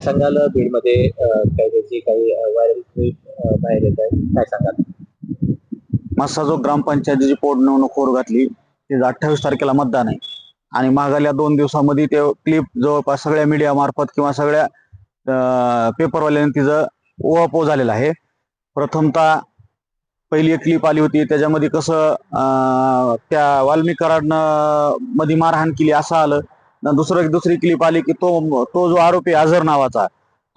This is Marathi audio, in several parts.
सांगाल बीडमध्ये काही त्याची काही व्हायरल क्लिप बाहेर येत आहे, काय सांगाल? मस्साजोग ग्रामपंचायतीची पोटनिवडणूक होर घातली. ते 28 तारखेला मतदान आहे आणि मागाल्या 2 दिवसामध्ये ते क्लिप जवळपास सगळ्या मीडिया मार्फत किंवा सगळ्या पेपरवाल्यांनी तिचं ओवापो झालेला आहे. प्रथमतः पहिली एक क्लिप आली होती, त्याच्यामध्ये कसं त्या वाल्मिक कराडनं मध्ये मारहाण केली असं आलं. दुसरी क्लिप आली की तो जो आरोपी अझर नावाचा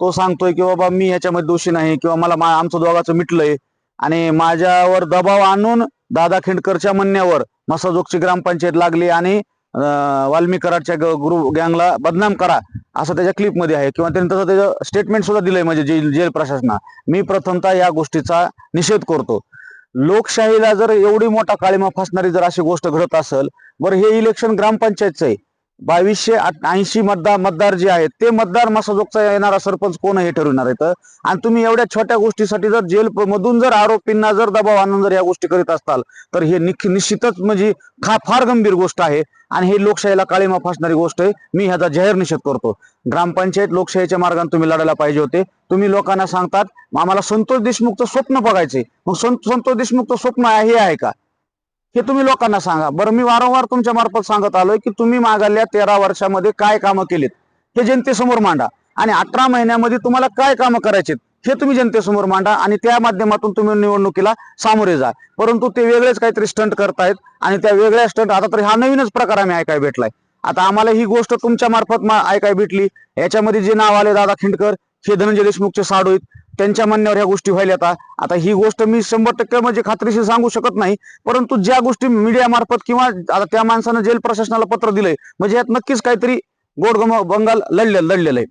तो सांगतोय की बाबा मी ह्याच्यामध्ये दोषी नाही किंवा मला आमचं दोघांचं मिटलंय आणि माझ्यावर दबाव आणून दादा खिंडकरच्या म्हणण्यावर मस्साजोगची ग्रामपंचायत लागली आणि वाल्मिक कराडच्या ग्रुप गँगला बदनाम करा असं त्याच्या क्लिपमध्ये आहे किंवा त्यांनी तसं त्याचं स्टेटमेंट सुद्धा दिलंय म्हणजे जेल प्रशासना. मी प्रथमतः या गोष्टीचा निषेध करतो. लोकशाहीला जर एवढी मोठा काळीमा फासणारी जर अशी गोष्ट घडत असेल, बरं हे इलेक्शन ग्रामपंचायतचं आहे. 2280 मतदार जे आहेत ते मतदार मस्साजोगचा येणारा सरपंच कोण हे ठरवणार आहेत. आणि तुम्ही एवढ्या छोट्या गोष्टीसाठी जर जेल मधून जर आरोपींना जर दबाव आणून जर या गोष्टी करीत असताल तर हे निश्चितच म्हणजे फार गंभीर गोष्ट आहे आणि हे लोकशाहीला काळीमा फासणारी गोष्ट आहे. मी ह्याचा जाहीर निषेध करतो. ग्रामपंचायत लोकशाहीच्या मार्गाने तुम्ही लढायला पाहिजे होते. तुम्ही लोकांना सांगतात आम्हाला संतोष देशमुखचं स्वप्न बघायचे, मग संतोष देशमुखचं स्वप्न हे आहे का हे तुम्ही लोकांना सांगा. बरं, मी वारंवार तुमच्या मार्फत सांगत आलोय की तुम्ही मागाल्या 13 वर्षामध्ये काय कामं केलीत हे जनतेसमोर मांडा आणि 18 महिन्यामध्ये तुम्हाला काय कामं करायचे हे तुम्ही जनतेसमोर मांडा आणि त्या माध्यमातून तुम्ही निवडणुकीला सामोरे जा. परंतु ते वेगळेच काहीतरी स्टंट करतायत आणि त्या वेगळ्या स्टंट आता तर हा नवीनच प्रकार आम्ही ऐकायला भेटलाय. आता आम्हाला ही गोष्ट तुमच्या मार्फत ऐकायला भेटली. याच्यामध्ये जे नाव आले दादा खिंडकर हे धनंजय देशमुखचे साडू आहेत, त्यांच्या म्हणण्यावर ह्या गोष्टी व्हायला. आता ही गोष्ट मी 100% म्हणजे खात्रीशीर सांगू शकत नाही, परंतु ज्या गोष्टी मीडिया मार्फत किंवा आता त्या माणसानं जेल प्रशासनाला पत्र दिलंय म्हणजे यात नक्कीच काहीतरी गोड बंगाल लढलेलं आहे.